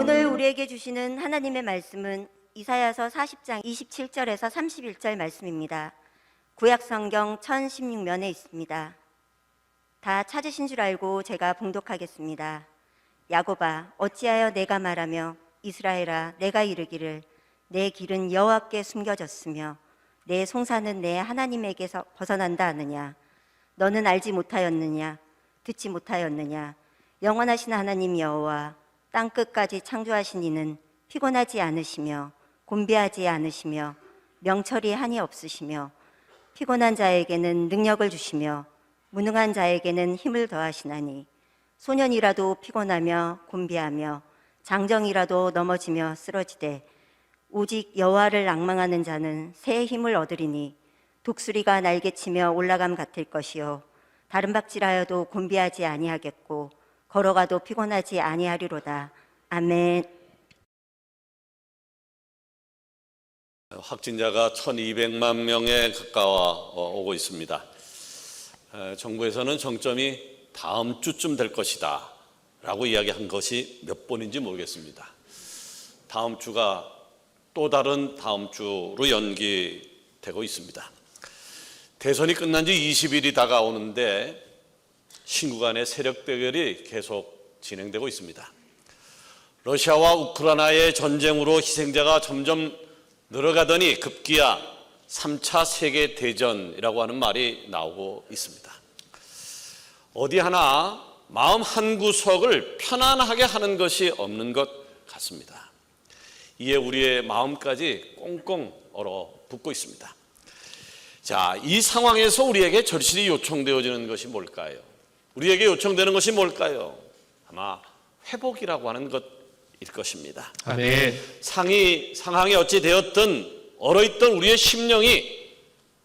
오늘 우리에게 주시는 하나님의 말씀은 이사야서 40장 27절에서 31절 말씀입니다. 구약성경 1016면에 있습니다. 다 찾으신 줄 알고 제가 봉독하겠습니다. 야곱아, 어찌하여 내가 말하며 이스라엘아, 내가 이르기를 내 길은 여호와께 숨겨졌으며 내 송사는 내 하나님에게서 벗어난다 하느냐. 너는 알지 못하였느냐, 듣지 못하였느냐. 영원하신 하나님 여호와, 땅끝까지 창조하신 이는 피곤하지 않으시며 곤비하지 않으시며 명철이 한이 없으시며 피곤한 자에게는 능력을 주시며 무능한 자에게는 힘을 더하시나니 소년이라도 피곤하며 곤비하며 장정이라도 넘어지며 쓰러지되 오직 여호와를 앙망하는 자는 새 힘을 얻으리니 독수리가 날개치며 올라감 같을 것이요 다른 박질하여도 곤비하지 아니하겠고 걸어가도 피곤하지 아니하리로다. 아멘. 확진자가 1200만 명에 가까워 오고 있습니다. 정부에서는 정점이 다음 주쯤 될 것이다 라고 이야기한 것이 몇 번인지 모르겠습니다. 다음 주가 또 다른 다음 주로 연기되고 있습니다. 대선이 끝난 지 20일이 다가오는데 신국 간의 세력 대결이 계속 진행되고 있습니다. 러시아와 우크라이나의 전쟁으로 희생자가 점점 늘어가더니 급기야 3차 세계대전이라고 하는 말이 나오고 있습니다. 어디 하나 마음 한구석을 편안하게 하는 것이 없는 것 같습니다. 이에 우리의 마음까지 꽁꽁 얼어붙고 있습니다. 자, 이 상황에서 우리에게 절실히 요청되어지는 것이 뭘까요? 우리에게 요청되는 것이 뭘까요? 아마 회복이라고 하는 것일 것입니다. 아멘. 상황이 어찌 되었든 얼어있던 우리의 심령이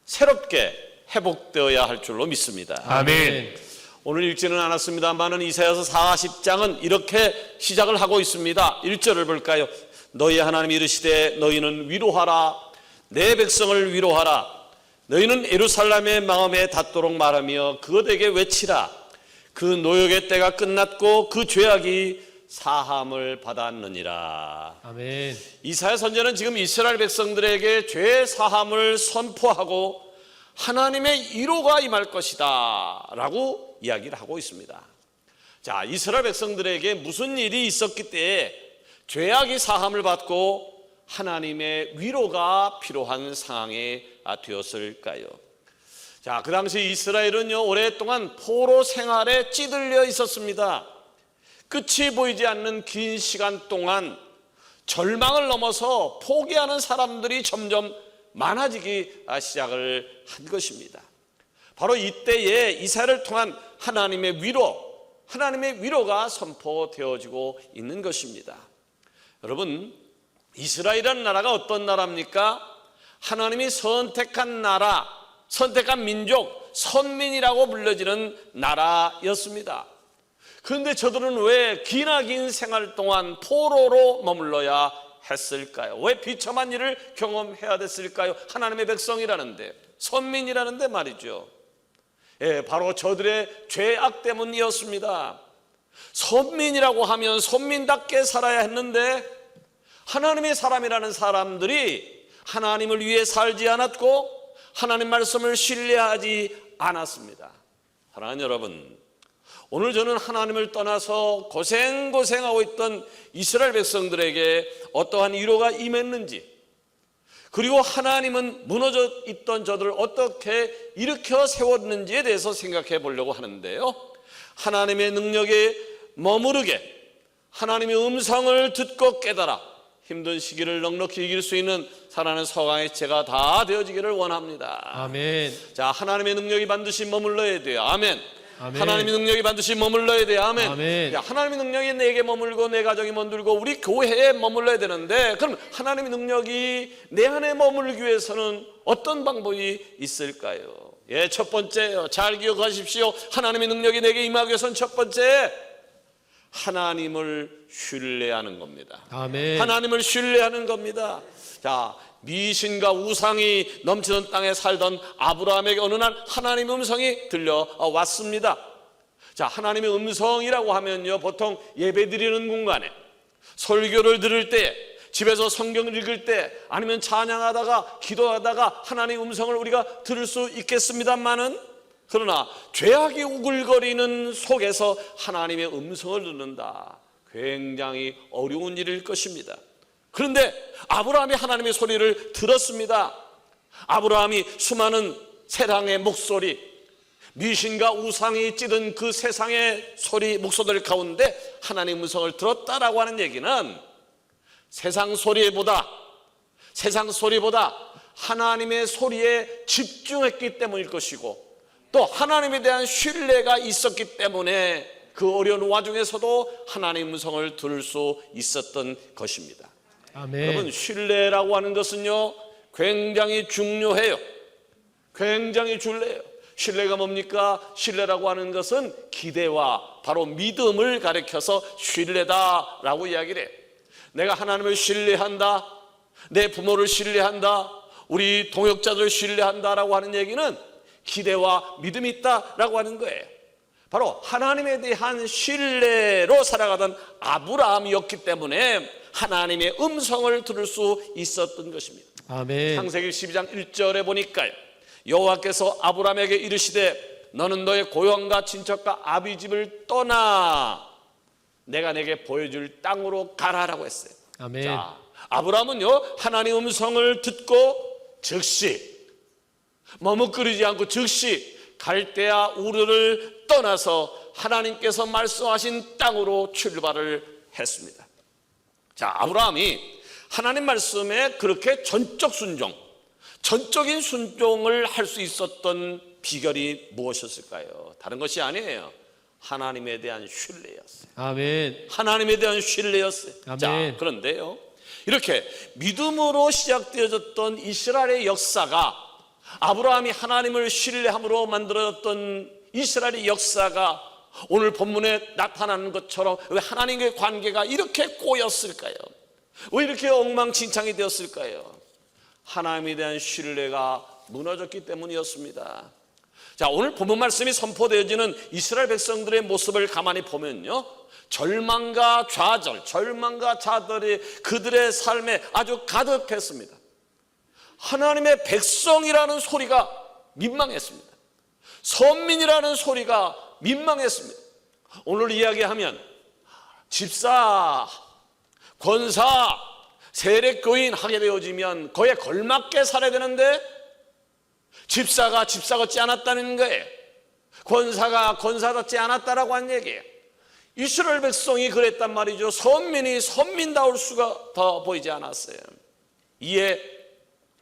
새롭게 회복되어야 할 줄로 믿습니다. 아멘. 오늘 읽지는 않았습니다만은 이사야서 40장은 이렇게 시작을 하고 있습니다. 1절을 볼까요? 너희 하나님 이르시되 너희는 위로하라, 내 백성을 위로하라. 너희는 예루살렘의 마음에 닿도록 말하며 그것에게 외치라. 그 노역의 때가 끝났고 그 죄악이 사함을 받았느니라. 아멘. 이사야 선지자는 지금 이스라엘 백성들에게 죄 사함을 선포하고 하나님의 위로가 임할 것이다 라고 이야기를 하고 있습니다. 자, 이스라엘 백성들에게 무슨 일이 있었기 때문에 죄악이 사함을 받고 하나님의 위로가 필요한 상황이 되었을까요? 자, 그 당시 이스라엘은요, 오랫동안 포로 생활에 찌들려 있었습니다. 끝이 보이지 않는 긴 시간 동안 절망을 넘어서 포기하는 사람들이 점점 많아지기 시작을 한 것입니다. 바로 이때에 이사야를 통한 하나님의 위로가 선포되어지고 있는 것입니다. 여러분, 이스라엘이라는 나라가 어떤 나라입니까? 하나님이 선택한 나라, 선택한 민족, 선민이라고 불려지는 나라였습니다. 그런데 저들은 왜 기나긴 생활 동안 포로로 머물러야 했을까요? 왜 비참한 일을 경험해야 됐을까요? 하나님의 백성이라는데, 선민이라는데 말이죠. 예, 바로 저들의 죄악 때문이었습니다. 선민이라고 하면 선민답게 살아야 했는데 하나님의 사람이라는 사람들이 하나님을 위해 살지 않았고 하나님 말씀을 신뢰하지 않았습니다. 사랑하는 여러분, 오늘 저는 하나님을 떠나서 고생하고 있던 이스라엘 백성들에게 어떠한 위로가 임했는지, 그리고 하나님은 무너져 있던 저들을 어떻게 일으켜 세웠는지에 대해서 생각해 보려고 하는데요. 하나님의 능력에 머무르게 하나님의 음성을 듣고 깨달아 힘든 시기를 넉넉히 이길 수 있는 사랑하는 서강의 제가 다 되어지기를 원합니다. 아멘. 자, 하나님의 능력이 반드시 머물러야 돼요. 아멘. 아멘. 하나님의 능력이 반드시 머물러야 돼요. 아멘. 아멘. 야, 하나님의 능력이 내게 머물고 내 가정에 머물고 우리 교회에 머물러야 되는데, 그럼 하나님의 능력이 내 안에 머물기 위해서는 어떤 방법이 있을까요? 예, 첫 번째요. 잘 기억하십시오. 하나님의 능력이 내게 임하기 위해서는 첫 번째, 하나님을 신뢰하는 겁니다. 아멘. 하나님을 신뢰하는 겁니다. 자, 미신과 우상이 넘치는 땅에 살던 아브라함에게 어느 날 하나님의 음성이 들려왔습니다. 자, 하나님의 음성이라고 하면요, 보통 예배드리는 공간에 설교를 들을 때, 집에서 성경을 읽을 때, 아니면 찬양하다가 기도하다가 하나님의 음성을 우리가 들을 수 있겠습니다만은, 그러나 죄악이 우글거리는 속에서 하나님의 음성을 듣는다, 굉장히 어려운 일일 것입니다. 그런데 아브라함이 하나님의 소리를 들었습니다. 아브라함이 수많은 세상의 목소리, 미신과 우상이 찌든 그 세상의 소리, 목소리들 가운데 하나님의 음성을 들었다라고 하는 얘기는 세상 소리보다 하나님의 소리에 집중했기 때문일 것이고, 또 하나님에 대한 신뢰가 있었기 때문에 그 어려운 와중에서도 하나님의 음성을 들을 수 있었던 것입니다. 아멘. 여러분, 신뢰라고 하는 것은요 굉장히 중요해요. 굉장히 중요해요. 신뢰가 뭡니까? 신뢰라고 하는 것은 기대와 바로 믿음을 가리켜서 신뢰다라고 이야기를 해요. 내가 하나님을 신뢰한다, 내 부모를 신뢰한다, 우리 동역자들을 신뢰한다라고 하는 얘기는 기대와 믿음이 있다라고 하는 거예요. 바로 하나님에 대한 신뢰로 살아가던 아브라함이었기 때문에 하나님의 음성을 들을 수 있었던 것입니다. 아멘. 창세기 12장 1절에 보니까요, 여호와께서 아브라함에게 이르시되 너는 너의 고향과 친척과 아비 집을 떠나 내가 내게 보여줄 땅으로 가라라고 했어요. 아멘. 자, 아브라함은요 하나님의 음성을 듣고 즉시 머뭇거리지 않고 즉시 갈대아 우르를 떠나서 하나님께서 말씀하신 땅으로 출발을 했습니다. 자, 아브라함이 하나님 말씀에 그렇게 전적인 순종을 할 수 있었던 비결이 무엇이었을까요? 다른 것이 아니에요. 하나님에 대한 신뢰였어요. 아멘. 하나님에 대한 신뢰였어요. 아멘. 자, 그런데요, 이렇게 믿음으로 시작되어졌던 이스라엘의 역사가, 아브라함이 하나님을 신뢰함으로 만들어졌던 이스라엘의 역사가 오늘 본문에 나타나는 것처럼 왜 하나님과의 관계가 이렇게 꼬였을까요? 왜 이렇게 엉망진창이 되었을까요? 하나님에 대한 신뢰가 무너졌기 때문이었습니다. 자, 오늘 본문 말씀이 선포되어지는 이스라엘 백성들의 모습을 가만히 보면요, 절망과 좌절이 그들의 삶에 아주 가득했습니다. 하나님의 백성이라는 소리가 민망했습니다. 선민이라는 소리가 민망했습니다. 오늘 이야기하면 집사, 권사, 세례교인 하게 되어지면 거기에 걸맞게 살아야 되는데 집사가 집사 같지 않았다는 거예요. 권사가 권사 같지 않았다라고 한 얘기예요. 이스라엘 백성이 그랬단 말이죠. 선민이 선민다울 수가 더 보이지 않았어요. 이에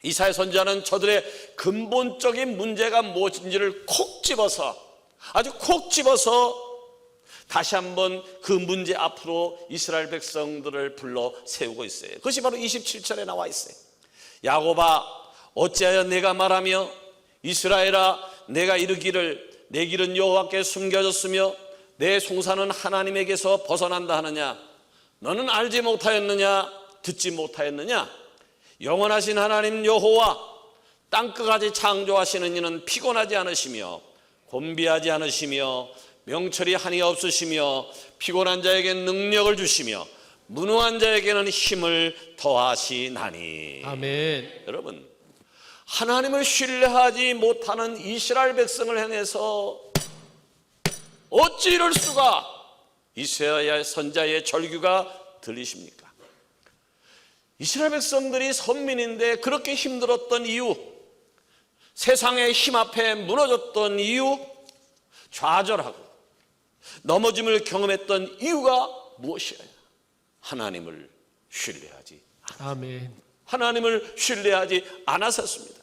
이사야 선지자는 저들의 근본적인 문제가 무엇인지를 아주 콕 집어서 다시 한번 그 문제 앞으로 이스라엘 백성들을 불러 세우고 있어요. 그것이 바로 27절에 나와 있어요. 야곱아, 어찌하여 내가 말하며 이스라엘아, 내가 이르기를 내 길은 여호와께 숨겨졌으며 내 송사는 하나님에게서 벗어난다 하느냐? 너는 알지 못하였느냐? 듣지 못하였느냐? 영원하신 하나님 여호와, 땅끝까지 창조하시는 이는 피곤하지 않으시며 곤비하지 않으시며 명철이 한이 없으시며 피곤한 자에게 능력을 주시며 무능한 자에게는 힘을 더하시나니. 아멘. 여러분, 하나님을 신뢰하지 못하는 이스라엘 백성을 향해서 어찌 이럴 수가, 이사야 선지자의 절규가 들리십니까? 이스라엘 백성들이 선민인데 그렇게 힘들었던 이유, 세상의 힘 앞에 무너졌던 이유, 좌절하고 넘어짐을 경험했던 이유가 무엇이에요? 하나님을 신뢰하지 하나님을 신뢰하지 않았었습니다.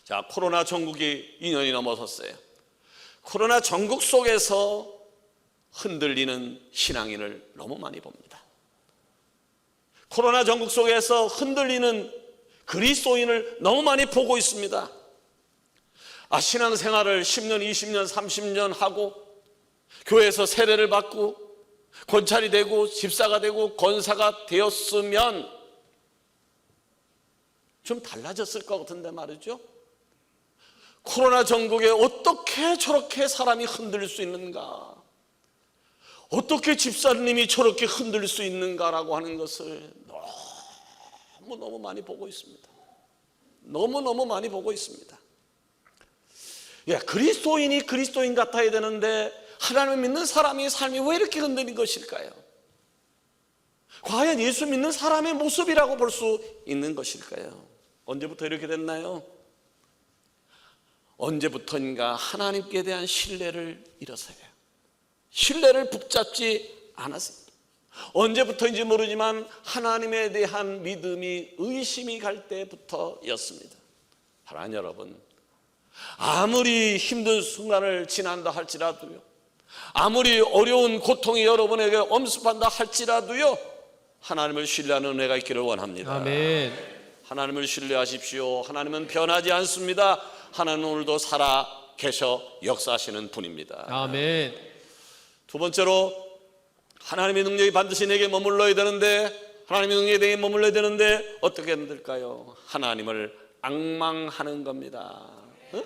자, 코로나 전국이 2년이 넘어섰어요. 코로나 전국 속에서 흔들리는 신앙인을 너무 많이 봅니다. 코로나 전국 속에서 흔들리는 그리스도인을 너무 많이 보고 있습니다. 신앙생활을 10년, 20년, 30년 하고 교회에서 세례를 받고 권찰이 되고 집사가 되고 권사가 되었으면 좀 달라졌을 것 같은데 말이죠. 코로나 전국에 어떻게 저렇게 사람이 흔들릴 수 있는가? 어떻게 집사님이 저렇게 흔들 수 있는가라고 하는 것을 너무너무 많이 보고 있습니다. 너무너무 많이 보고 있습니다. 예, 그리스도인이 그리스도인 같아야 되는데 하나님을 믿는 사람이 삶이 왜 이렇게 흔들린 것일까요? 과연 예수 믿는 사람의 모습이라고 볼 수 있는 것일까요? 언제부터 이렇게 됐나요? 언제부터인가 하나님께 대한 신뢰를 잃어서요. 신뢰를 붙잡지 않았습니다. 언제부터인지 모르지만 하나님에 대한 믿음이 의심이 갈 때부터였습니다. 사랑하는 여러분, 아무리 힘든 순간을 지난다 할지라도요, 아무리 어려운 고통이 여러분에게 엄습한다 할지라도요, 하나님을 신뢰하는 은혜가 있기를 원합니다. 아멘. 하나님을 신뢰하십시오. 하나님은 변하지 않습니다. 하나님은 오늘도 살아 계셔 역사하시는 분입니다. 아멘. 두 번째로, 하나님의 능력이 반드시 내게 머물러야 되는데, 하나님의 능력이 내게 머물러야 되는데 어떻게 될까요? 하나님을 앙망하는 겁니다.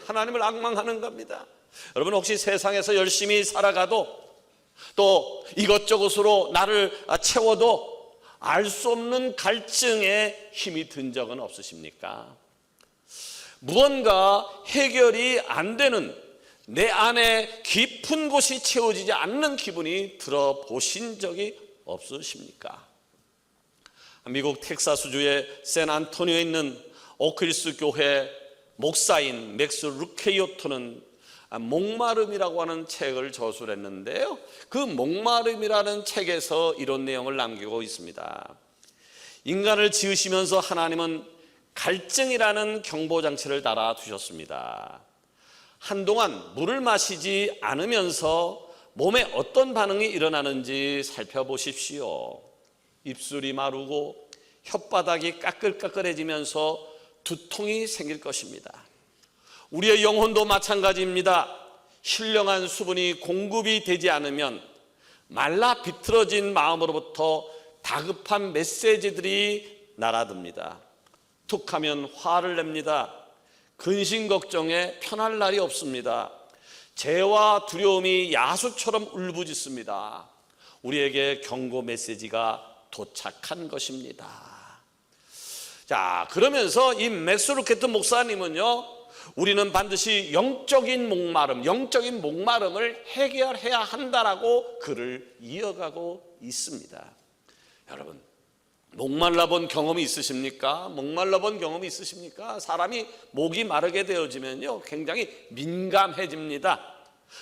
하나님을 앙망하는 겁니다. 여러분, 혹시 세상에서 열심히 살아가도 또 이것저것으로 나를 채워도 알 수 없는 갈증에 힘이 든 적은 없으십니까? 무언가 해결이 안 되는, 내 안에 깊은 곳이 채워지지 않는 기분이 들어보신 적이 없으십니까? 미국 텍사스주의 샌안토니오에 있는 오크힐스 교회 목사인 맥스 루케이오토는 목마름이라고 하는 책을 저술을 했는데요, 그 목마름이라는 책에서 이런 내용을 남기고 있습니다. 인간을 지으시면서 하나님은 갈증이라는 경보장치를 달아두셨습니다. 한동안 물을 마시지 않으면서 몸에 어떤 반응이 일어나는지 살펴보십시오. 입술이 마르고 혓바닥이 까끌까끌해지면서 두통이 생길 것입니다. 우리의 영혼도 마찬가지입니다. 신령한 수분이 공급이 되지 않으면 말라 비틀어진 마음으로부터 다급한 메시지들이 날아듭니다. 툭하면 화를 냅니다. 근심 걱정에 편할 날이 없습니다. 재와 두려움이 야수처럼 울부짖습니다. 우리에게 경고 메시지가 도착한 것입니다. 자, 그러면서 이 맥스 루케트 목사님은요, 우리는 반드시 영적인 목마름을 해결해야 한다라고 글을 이어가고 있습니다. 여러분, 목말라 본 경험이 있으십니까? 목말라 본 경험이 있으십니까? 사람이 목이 마르게 되어지면요, 굉장히 민감해집니다.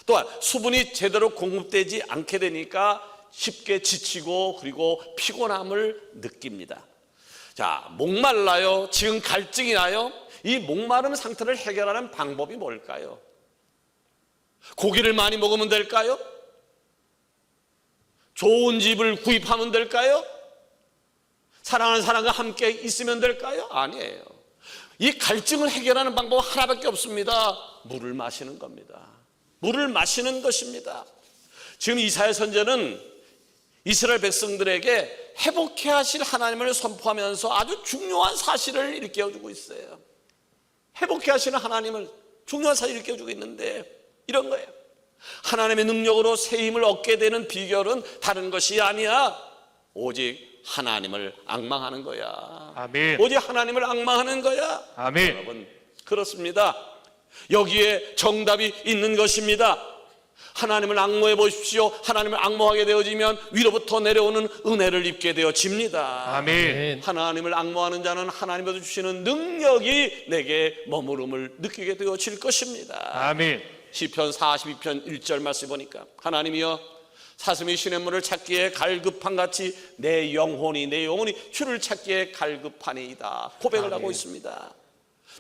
또한 수분이 제대로 공급되지 않게 되니까 쉽게 지치고 그리고 피곤함을 느낍니다. 자, 목말라요. 지금 갈증이 나요. 이 목마름 상태를 해결하는 방법이 뭘까요? 고기를 많이 먹으면 될까요? 좋은 집을 구입하면 될까요? 사랑하는 사람과 함께 있으면 될까요? 아니에요. 이 갈증을 해결하는 방법 하나밖에 없습니다. 물을 마시는 겁니다. 물을 마시는 것입니다. 지금 이사야 선지자는 이스라엘 백성들에게 회복해 하실 하나님을 선포하면서 아주 중요한 사실을 일깨워주고 있어요. 회복해 하시는 하나님을 중요한 사실을 일깨워주고 있는데 이런 거예요. 하나님의 능력으로 새 힘을 얻게 되는 비결은 다른 것이 아니야. 오직 하나님을 앙망하는 거야. 아멘. 오직 하나님을 앙망하는 거야. 아멘. 여러분, 그렇습니다. 여기에 정답이 있는 것입니다. 하나님을 앙모해 보십시오. 하나님을 앙모하게 되어지면 위로부터 내려오는 은혜를 입게 되어집니다. 아멘. 하나님을 앙모하는 자는 하나님께서 주시는 능력이 내게 머무름을 느끼게 되어질 것입니다. 아멘. 시편 42편 1절 말씀 보니까 하나님이여 사슴이 시냇물을 찾기에 갈급한 같이 내 영혼이 주를 찾기에 갈급하니이다 고백을 아멘. 하고 있습니다.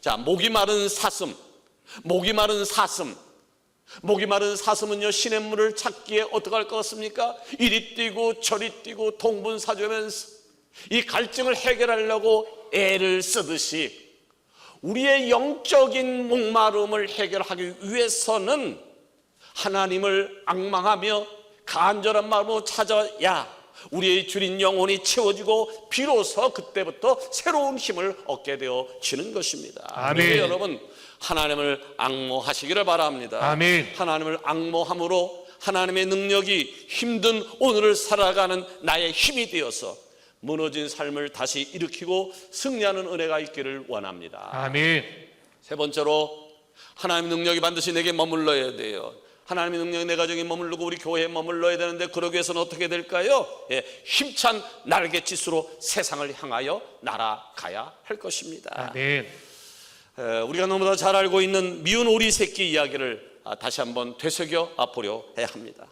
자, 목이 마른 사슴은요 시냇물을 찾기에 어떻게 할 것 같습니까? 이리 뛰고 저리 뛰고 동분사주하면서 이 갈증을 해결하려고 애를 쓰듯이 우리의 영적인 목마름을 해결하기 위해서는 하나님을 앙망하며 간절한 마음으로 찾아야 우리의 주린 영혼이 채워지고 비로소 그때부터 새로운 힘을 얻게 되어지는 것입니다. 아멘. 여러분, 하나님을 앙모하시기를 바랍니다. 아멘. 하나님을 앙모함으로 하나님의 능력이 힘든 오늘을 살아가는 나의 힘이 되어서 무너진 삶을 다시 일으키고 승리하는 은혜가 있기를 원합니다. 아멘. 세 번째로 하나님의 능력이 반드시 내게 머물러야 돼요. 하나님의 능력이 내 가정에 머물르고 우리 교회에 머물러야 되는데 그러기 위해서는 어떻게 될까요? 힘찬 날갯짓으로 세상을 향하여 날아가야 할 것입니다. 아멘. 우리가 너무나 잘 알고 있는 미운 오리 새끼 이야기를 다시 한번 되새겨 보려 해야 합니다.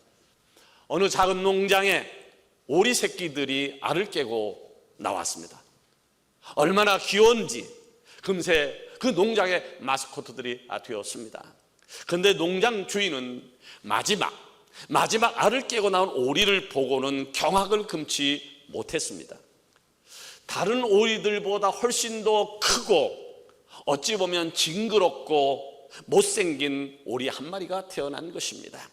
어느 작은 농장에 오리 새끼들이 알을 깨고 나왔습니다. 얼마나 귀여운지 금세 그 농장의 마스코트들이 되었습니다. 그런데 농장 주인은 마지막 알을 깨고 나온 오리를 보고는 경악을 금치 못했습니다. 다른 오리들보다 훨씬 더 크고 어찌 보면 징그럽고 못생긴 오리 한 마리가 태어난 것입니다.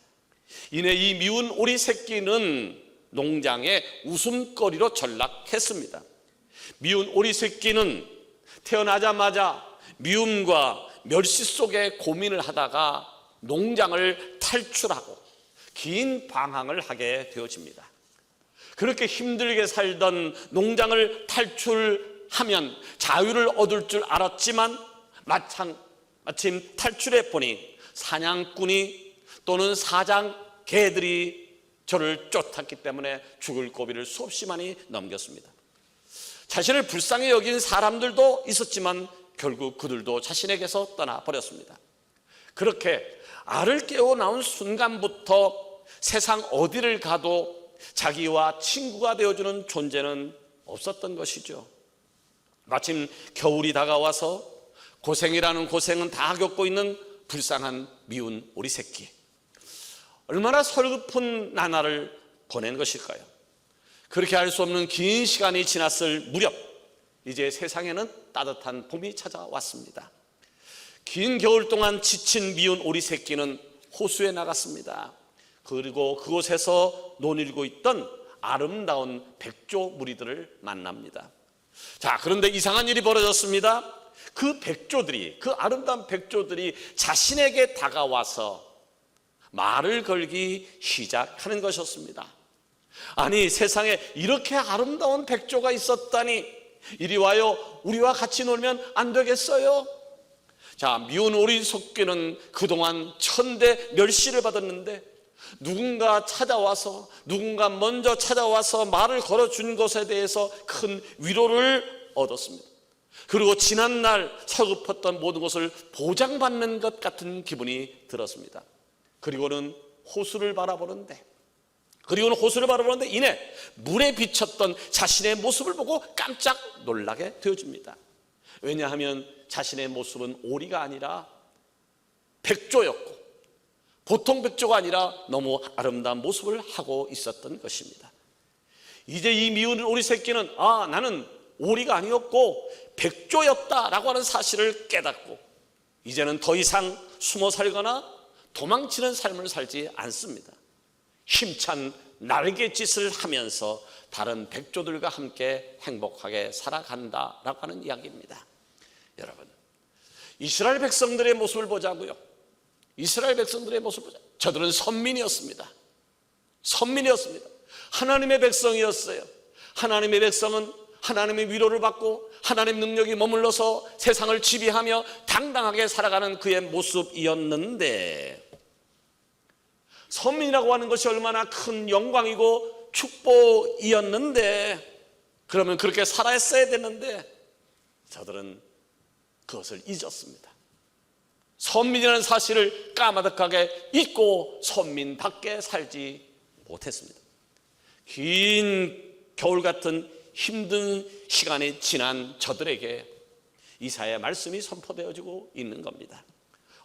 이내 이 미운 오리 새끼는 농장의 웃음거리로 전락했습니다. 미운 오리 새끼는 태어나자마자 미움과 멸시 속에 고민을 하다가 농장을 탈출하고 긴 방황을 하게 되어집니다. 그렇게 힘들게 살던 농장을 탈출하면 자유를 얻을 줄 알았지만 마침 탈출해 보니 사냥꾼이 또는 사장 개들이 저를 쫓았기 때문에 죽을 고비를 수없이 많이 넘겼습니다. 자신을 불쌍히 여긴 사람들도 있었지만 결국 그들도 자신에게서 떠나버렸습니다. 그렇게 알을 깨워 나온 순간부터 세상 어디를 가도 자기와 친구가 되어주는 존재는 없었던 것이죠. 마침 겨울이 다가와서 고생이라는 고생은 다 겪고 있는 불쌍한 미운 오리 새끼. 얼마나 서글픈 나날을 보낸 것일까요? 그렇게 할 수 없는 긴 시간이 지났을 무렵 이제 세상에는 따뜻한 봄이 찾아왔습니다. 긴 겨울 동안 지친 미운 오리 새끼는 호수에 나갔습니다. 그리고 그곳에서 논일고 있던 아름다운 백조 무리들을 만납니다. 자, 그런데 이상한 일이 벌어졌습니다. 그 아름다운 백조들이 자신에게 다가와서 말을 걸기 시작하는 것이었습니다. 아니, 세상에 이렇게 아름다운 백조가 있었다니, 이리 와요, 우리와 같이 놀면 안 되겠어요? 자, 미운 오리 새끼는 그동안 천대 멸시를 받았는데 누군가 먼저 찾아와서 말을 걸어준 것에 대해서 큰 위로를 얻었습니다. 그리고 지난날 서글펐던 모든 것을 보장받는 것 같은 기분이 들었습니다. 그리고는 호수를 바라보는데 이내 물에 비쳤던 자신의 모습을 보고 깜짝 놀라게 되어집니다. 왜냐하면 자신의 모습은 오리가 아니라 백조였고, 보통 백조가 아니라 너무 아름다운 모습을 하고 있었던 것입니다. 이제 이 미운 오리 새끼는 나는 오리가 아니었고 백조였다라고 하는 사실을 깨닫고 이제는 더 이상 숨어 살거나 도망치는 삶을 살지 않습니다. 힘찬 날갯짓을 하면서 다른 백조들과 함께 행복하게 살아간다라고 하는 이야기입니다. 여러분, 이스라엘 백성들의 모습을 보자고요. 이스라엘 백성들의 모습을 보자. 저들은 선민이었습니다. 하나님의 백성이었어요. 하나님의 백성은 하나님의 위로를 받고 하나님의 능력이 머물러서 세상을 지배하며 당당하게 살아가는 그의 모습이었는데, 선민이라고 하는 것이 얼마나 큰 영광이고 축복이었는데, 그러면 그렇게 살아야 되는데 저들은 그것을 잊었습니다. 선민이라는 사실을 까마득하게 잊고 선민밖에 살지 못했습니다. 긴 겨울 같은 힘든 시간이 지난 저들에게 이사야의 말씀이 선포되어지고 있는 겁니다.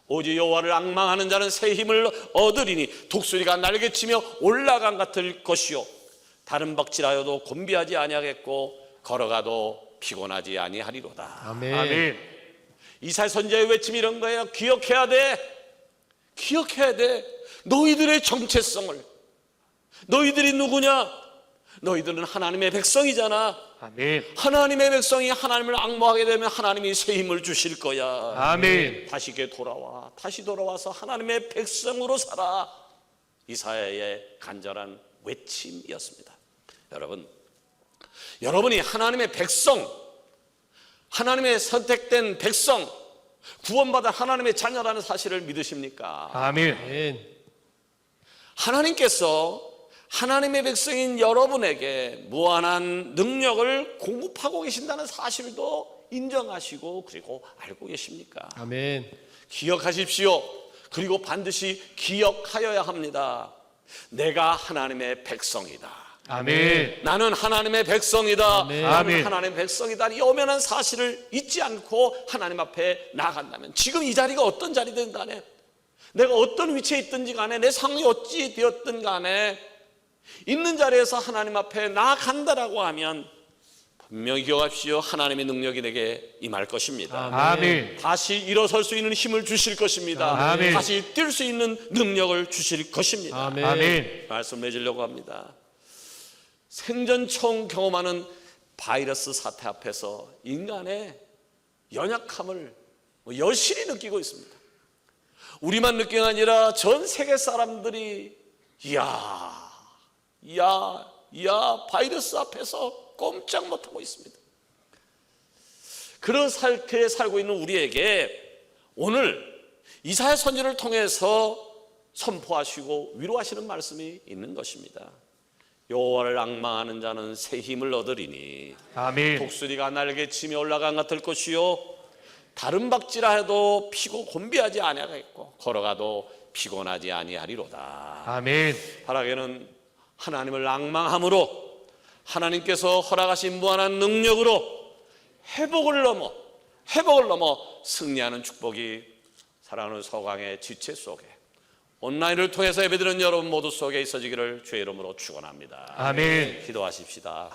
오직 여호와를 앙망하는 자는 새 힘을 얻으리니 독수리가 날개치며 올라간 같을 것이요 다른 박질하여도 곤비하지 아니하겠고 걸어가도 피곤하지 아니하리로다. 아멘. 이사야 선지자의 외침이 이런 거예요. 기억해야 돼. 너희들의 정체성을. 너희들이 누구냐? 너희들은 하나님의 백성이잖아. 아멘. 하나님의 백성이 하나님을 앙모하게 되면 하나님이 새 힘을 주실 거야. 아멘. 다시 돌아와서 하나님의 백성으로 살아. 이사야의 간절한 외침이었습니다. 여러분이 하나님의 백성, 하나님의 선택된 백성, 구원받은 하나님의 자녀라는 사실을 믿으십니까? 아멘. 하나님께서 하나님의 백성인 여러분에게 무한한 능력을 공급하고 계신다는 사실도 인정하시고 그리고 알고 계십니까? 아멘. 기억하십시오. 그리고 반드시 기억하여야 합니다. 내가 하나님의 백성이다. 아멘. 나는 하나님의 백성이다. 아멘. 나는 아멘. 하나님의 백성이다. 이 엄연한 사실을 잊지 않고 하나님 앞에 나아간다면, 지금 이 자리가 어떤 자리든 간에, 내가 어떤 위치에 있든지 간에, 내 상황이 어찌 되었든 간에 있는 자리에서 하나님 앞에 나아간다라고 하면 분명히 기억하십시오. 하나님의 능력이 내게 임할 것입니다. 아멘. 다시 일어설 수 있는 힘을 주실 것입니다. 아멘. 다시 뛸 수 있는 능력을 주실 것입니다. 아멘. 아멘. 말씀 맺으려고 합니다. 생전 처음 경험하는 바이러스 사태 앞에서 인간의 연약함을 여실히 느끼고 있습니다. 우리만 느끼는 게 아니라 전 세계 사람들이 이야 바이러스 앞에서 꼼짝 못하고 있습니다. 그런 삶에 살고 있는 우리에게 오늘 이사야 선지를 통해서 선포하시고 위로하시는 말씀이 있는 것입니다. 여호와를 앙망하는 자는 새 힘을 얻으리니 아멘. 독수리가 날개치며 올라간 같을 것이요 다른 박지라 해도 피고 곤비하지 아니하겠고 걸어가도 피곤하지 아니하리로다. 아멘. 바라게는 하나님을 앙망함으로 하나님께서 허락하신 무한한 능력으로 회복을 넘어 승리하는 축복이 사랑하는 서강의 지체 속에 온라인을 통해서 예배드리는 여러분 모두 속에 있어지기를 주의 이름으로 축원합니다. 아멘. 기도하십시다.